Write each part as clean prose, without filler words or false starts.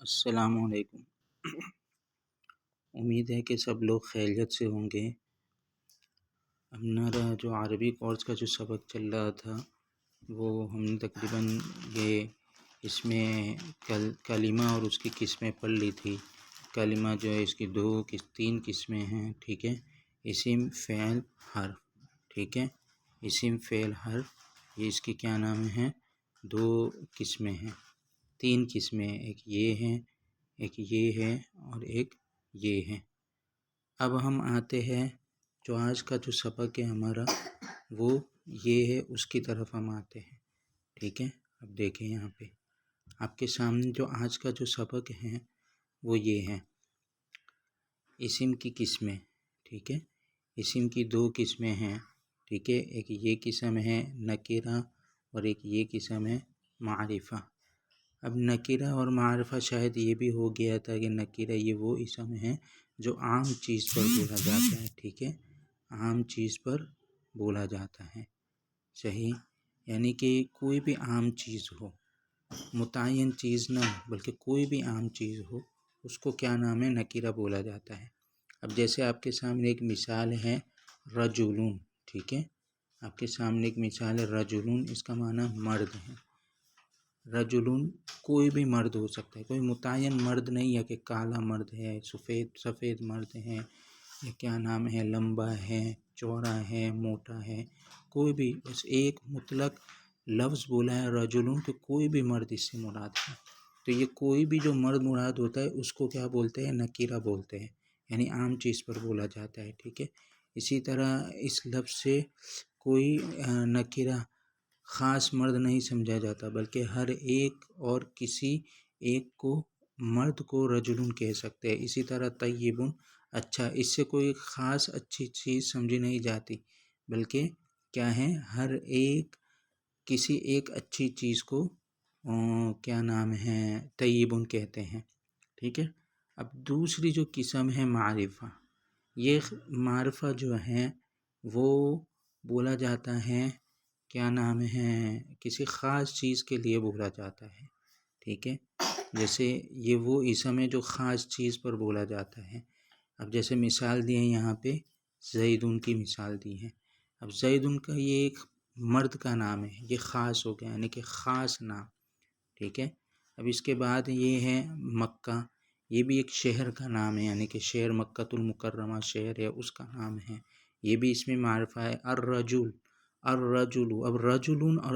السلام علیکم۔ امید ہے کہ سب لوگ خیریت سے ہوں گے۔ ہمارا جو عربی کورس کا جو سبق چل رہا تھا وہ ہم نے تقریباً اس میں کلمہ اور اس کی قسمیں پڑھ لی تھی۔ کلمہ جو ہے اس کی تین قسمیں ہیں، ٹھیک ہے۔ اسم، فعل، حرف، ٹھیک ہے۔ اسم، فعل، حرف، یہ اس کی کیا نام ہے؟ دو قسمیں ہیں، تین قسمیں، ایک یہ ہیں، ایک یہ ہے اور ایک یہ ہے۔ اب ہم آتے ہیں جو آج کا جو سبق ہے ہمارا وہ یہ ہے، اس کی طرف ہم آتے ہیں، ٹھیک ہے۔ اب دیکھیں یہاں پہ آپ کے سامنے جو آج کا جو سبق ہے وہ یہ ہے، اسم کی قسمیں، ٹھیک ہے۔ اسم کی دو قسمیں ہیں، ٹھیک ہے۔ ایک یہ قسم ہے نکرہ اور ایک یہ قسم ہے معرفہ۔ اب نکرہ اور معرفہ شاید یہ بھی ہو گیا تھا کہ نکرہ یہ وہ اسم ہے جو عام چیز پر بولا جاتا ہے، ٹھیک ہے، عام چیز پر بولا جاتا ہے، صحیح۔ یعنی کہ کوئی بھی عام چیز ہو، متعین چیز نہ ہو بلکہ کوئی بھی عام چیز ہو، اس کو کیا نام ہے؟ نکرہ بولا جاتا ہے۔ اب جیسے آپ کے سامنے ایک مثال ہے رجلون، ٹھیک ہے، آپ کے سامنے ایک مثال ہے رجلون، اس کا معنی مرد ہے۔ رجلون کوئی بھی مرد ہو سکتا ہے، کوئی متعین مرد نہیں ہے کہ کالا مرد ہے، سفید مرد ہے، یا کیا نام ہے، لمبا ہے، چوڑا ہے، موٹا ہے، کوئی بھی، بس ایک مطلق لفظ بولا ہے رجلون، کہ کوئی بھی مرد اس سے مراد ہے۔ تو یہ کوئی بھی جو مرد مراد ہوتا ہے اس کو کیا بولتے ہیں؟ نکرہ بولتے ہیں، یعنی عام چیز پر بولا جاتا ہے، ٹھیک ہے۔ اسی طرح اس لفظ سے کوئی نکرہ خاص مرد نہیں سمجھا جاتا بلکہ ہر ایک اور کسی ایک کو مرد کو رجلون کہہ سکتے ہیں۔ اسی طرح طیبون، اچھا، اس سے کوئی خاص اچھی چیز سمجھی نہیں جاتی بلکہ کیا ہے، ہر ایک کسی ایک اچھی چیز کو کیا نام ہے، طیبون کہتے ہیں، ٹھیک ہے۔ اب دوسری جو قسم ہے معرفہ، یہ معرفہ جو ہے وہ بولا جاتا ہے، کیا نام ہے، کسی خاص چیز کے لیے بولا جاتا ہے، ٹھیک ہے۔ جیسے یہ وہ اسم ہے جو خاص چیز پر بولا جاتا ہے۔ اب جیسے مثال دی ہے یہاں پہ، زیدون کی مثال دی ہے۔ اب زیدون کا یہ ایک مرد کا نام ہے، یہ خاص ہو گیا، یعنی کہ خاص نام، ٹھیک ہے۔ اب اس کے بعد یہ ہے مکہ، یہ بھی ایک شہر کا نام ہے، یعنی کہ شہر مکۃ المکرمہ شہر ہے، اس کا نام ہے، یہ بھی اس میں معرفہ ہے۔ الرجل، اب رجلون اور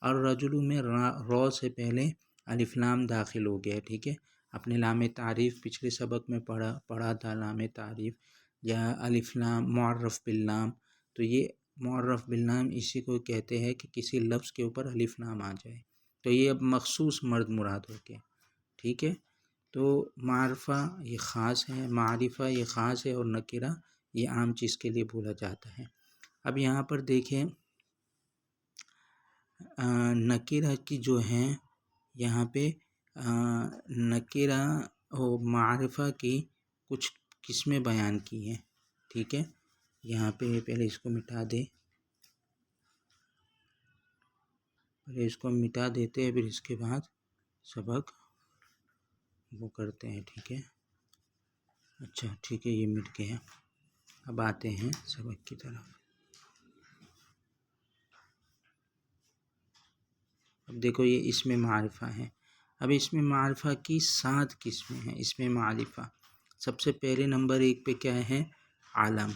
الرجل میں رو سے پہلے الف لام داخل ہو گیا، ٹھیک ہے۔ اپنے لام تعریف پچھلے سبق میں پڑھا تھا، لام تعریف یا الف لام معرف باللام، تو یہ معرف باللام اسی کو کہتے ہیں کہ کسی لفظ کے اوپر الف لام آ جائے، تو یہ اب مخصوص مرد مراد ہو گیا، ٹھیک ہے۔ تو معرفہ یہ خاص ہے، معرفہ یہ خاص ہے، اور نکرہ یہ عام چیز کے لیے بولا جاتا ہے۔ اب یہاں پر دیکھیں نکرہ کی جو ہیں یہاں پہ نکرہ اور معرفہ کی کچھ قسمیں بیان کی ہیں، ٹھیک ہے۔ یہاں پہ پہلے اس کو مٹا دے، دیتے ہیں، پھر اس کے بعد سبق وہ کرتے ہیں، ٹھیک ہے۔ اچھا ٹھیک ہے، یہ مٹ گیا۔ اب آتے ہیں سبق کی طرف۔ اب دیکھو یہ اسم معرفہ ہے۔ اب اسم معرفہ کی 7 قسمیں ہیں۔ اسم معرفہ سب سے پہلے نمبر 1 پہ کیا ہے؟ عالم،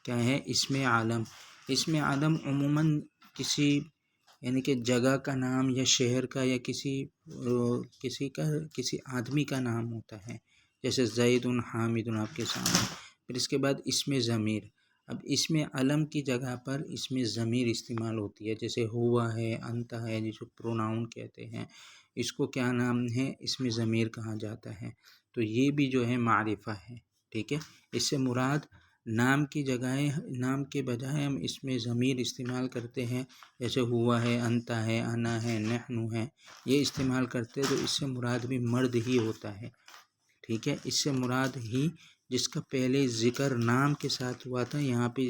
کیا ہے؟ اسم عالم۔ اسم عالم عموماً کسی یعنی کہ جگہ کا نام یا شہر کا یا کسی آدمی کا نام ہوتا ہے، جیسے زید حامد آپ کے سامنے۔ پھر اس کے بعد اسم ضمیر۔ اب اسم علم کی جگہ پر اسم ضمیر استعمال ہوتی ہے، جیسے ہوا ہے، انت ہے، جس کو پروناؤن کہتے ہیں، اس کو کیا نام ہے؟ اسم ضمیر کہا جاتا ہے۔ تو یہ بھی جو ہے معرفہ ہے، ٹھیک ہے۔ اس سے مراد نام کی جگہ، نام کے بجائے ہم اسم ضمیر استعمال کرتے ہیں، جیسے ہوا ہے، انت ہے، انا ہے، نحن ہے، یہ استعمال کرتے ہیں، تو اس سے مراد بھی مرد ہی ہوتا ہے، ٹھیک ہے۔ اس سے مراد ہی جس کا پہلے ذکر نام کے ساتھ ہوا تھا، یہاں پہ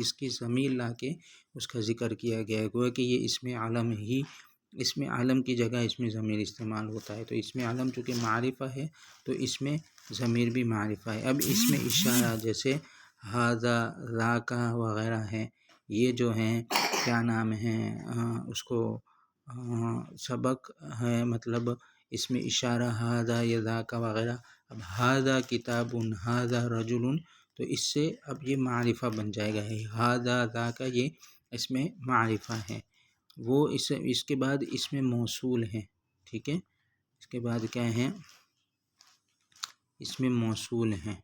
اس کی ضمیر لا کے اس کا ذکر کیا گیا ہے، گویا کہ یہ اسم عالم ہی اس میں عالم کی جگہ اس میں ضمیر استعمال ہوتا ہے، تو اس میں عالم چونکہ معرفہ ہے تو اس میں ضمیر بھی معرفہ ہے۔ اب اس میں اشارہ جیسے ھذا، ذاک وغیرہ ہیں، یہ جو ہیں کیا نام ہے اس کو سبق ہے، مطلب اس میں اشارہ ھذا یا ذاک وغیرہ۔ اب ھذا کتاب، ھذا رجل، تو اس سے اب یہ معرفہ بن جائے گا، ھذا ذاک یہ اس میں معرفہ ہے۔ وہ اس کے بعد اس میں موصول ہے، ٹھیک ہے، اس کے بعد کیا ہے، اس میں موصول ہے۔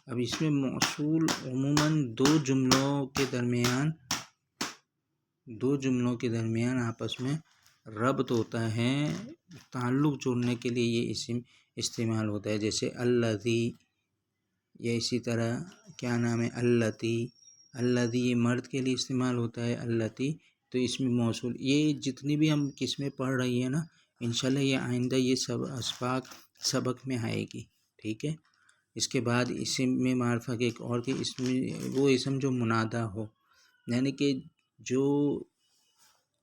اب اس میں موصول عموماً دو جملوں کے درمیان آپس میں ربط ہوتا ہے، تعلق جوڑنے کے لیے یہ اسم استعمال ہوتا ہے، جیسے الذی، یا اسی طرح کیا نام ہے التی، الذی یہ مرد کے لیے استعمال ہوتا ہے، التی تو اس میں موصول۔ یہ جتنی بھی ہم قسمیں پڑھ رہی ہیں نا، انشاءاللہ یہ آئندہ یہ سب اسباق سبق میں آئے گی، ٹھیک ہے۔ اس کے بعد اسم میں معرفہ کے ایک اور کہ اس میں وہ اسم جو منادہ ہو، یعنی کہ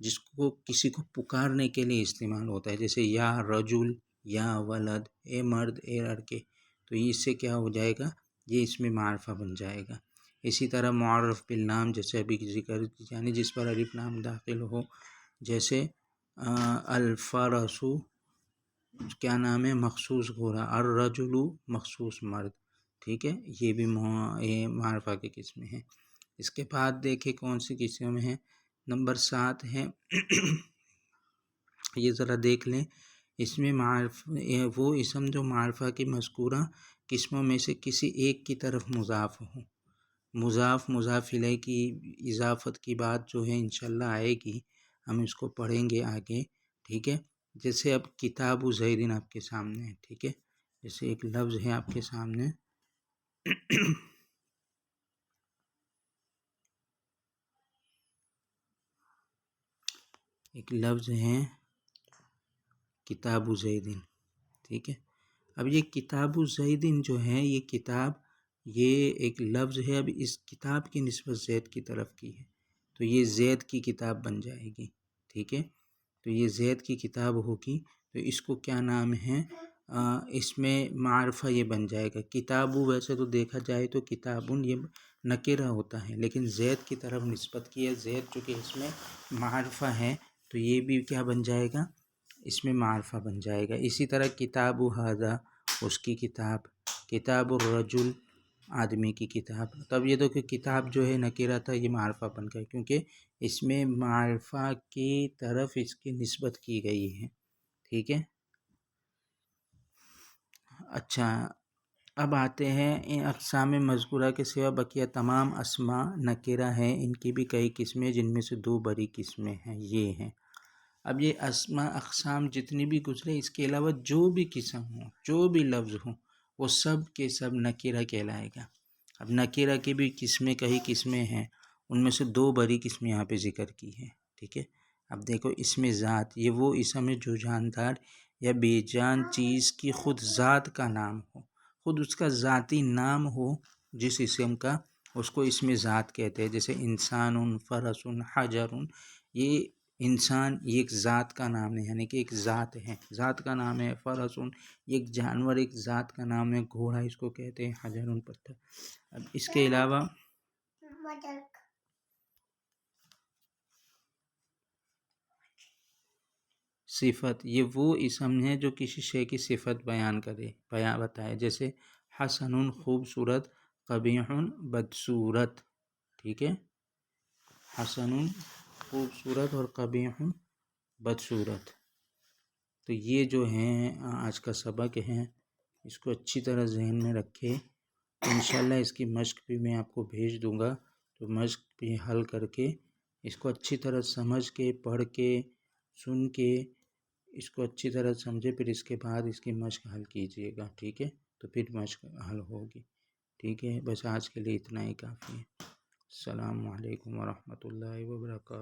جس کو کسی کو پکارنے کے لیے استعمال ہوتا ہے، جیسے یا رجل، یا ولد، اے مرد، اے لڑکے، تو اس سے کیا ہو جائے گا، یہ اس میں معرفہ بن جائے گا۔ اسی طرح معرف بالنام، جیسے ابھی ذکر یعنی جس پر الف نام داخل ہو، جیسے الفرس کیا نام ہے مخصوص گھوڑا، الرجل مخصوص مرد، ٹھیک ہے، یہ بھی معرفہ کی قسمیں ہیں۔ اس کے بعد دیکھیں کون سی قسمیں میں ہیں، نمبر 7 ہے یہ ذرا دیکھ لیں، اس میں وہ اسم جو معرفہ کی مذکورہ قسموں میں سے کسی ایک کی طرف مضاف ہو، مضاف الیہ کی اضافت کی بات جو ہے انشاءاللہ آئے گی، ہم اس کو پڑھیں گے آگے، ٹھیک ہے۔ جیسے اب کتاب زیدن آپ کے سامنے ہے، ٹھیک ہے، جیسے ایک لفظ ہے آپ کے سامنے ایک لفظ ہے کتاب زیدن، ٹھیک ہے۔ اب یہ کتاب زیدن جو ہے یہ کتاب، یہ ایک لفظ ہے، اب اس کتاب کی نسبت زید کی طرف کی ہے، تو یہ زید کی کتاب بن جائے گی، ٹھیک ہے، تو یہ زید کی کتاب ہوگی، تو اس کو کیا نام ہے، اس میں معرفہ یہ بن جائے گا۔ کتاب ویسے تو دیکھا جائے تو کتابن یہ نکرہ ہوتا ہے، لیکن زید کی طرف نسبت کی ہے، زید چونکہ اس میں معرفہ ہے تو یہ بھی کیا بن جائے گا، اس میں معرفہ بن جائے گا۔ اسی طرح کتاب ھذا اس کی کتاب، کتاب الرجل آدمی کی کتاب، تب یہ تو کہ کتاب جو ہے نکرہ تھا یہ معرفہ بن گیا، کیونکہ اس میں معرفہ کی طرف اس کی نسبت کی گئی ہے، ٹھیک ہے۔ اچھا، اب آتے ہیں ان اقسام مذکورہ کے سوا بقیہ تمام اسماء نکرہ ہیں، ان کی بھی کئی قسمیں جن میں سے 2 بڑی قسمیں ہیں، یہ ہیں۔ اب یہ اسماء اقسام جتنی بھی گزرے، اس کے علاوہ جو بھی قسم ہوں، جو بھی لفظ ہوں، وہ سب کے سب نکرہ کہلائے گا۔ اب نکرہ کی بھی کئی قسمیں ہیں، ان میں سے 2 بڑی قسمیں یہاں پہ ذکر کی ہیں، ٹھیک ہے۔ اب دیکھو اسم ذات، یہ وہ اسم ہے جو جاندار یا بے جان چیز کی خود ذات کا نام ہو، خود اس کا ذاتی نام ہو جس اسم کا، اس کو اسم ذات کہتے ہیں، جیسے انسان، فرس، حجر، یہ انسان یہ ایک ذات کا نام ہے، یعنی کہ ایک ذات ہے، ذات کا نام ہے، فرس یہ ایک جانور ایک ذات کا نام ہے، گھوڑا اس کو کہتے ہیں، حجر پتھر۔ اب اس کے علاوہ صفت، یہ وہ اسم ہے جو کسی شے کی صفت بتائے، جیسے حسن خوبصورت، قبیح بدصورت، ٹھیک ہے، حسن خوبصورت اور قبیح بدصورت۔ تو یہ جو ہیں آج کا سبق ہے، اس کو اچھی طرح ذہن میں رکھے، انشاءاللہ اس کی مشق بھی میں آپ کو بھیج دوں گا، تو مشق بھی حل کر کے اس کو اچھی طرح سمجھ کے، پڑھ کے، سن کے اس کو اچھی طرح سمجھے، پھر اس کے بعد اس کی مشق حل کیجیے گا، ٹھیک ہے، تو پھر مشق حل ہوگی، ٹھیک ہے۔ بس آج کے لیے اتنا ہی کافی ہے۔ السلام علیکم ورحمۃ اللہ وبرکاتہ۔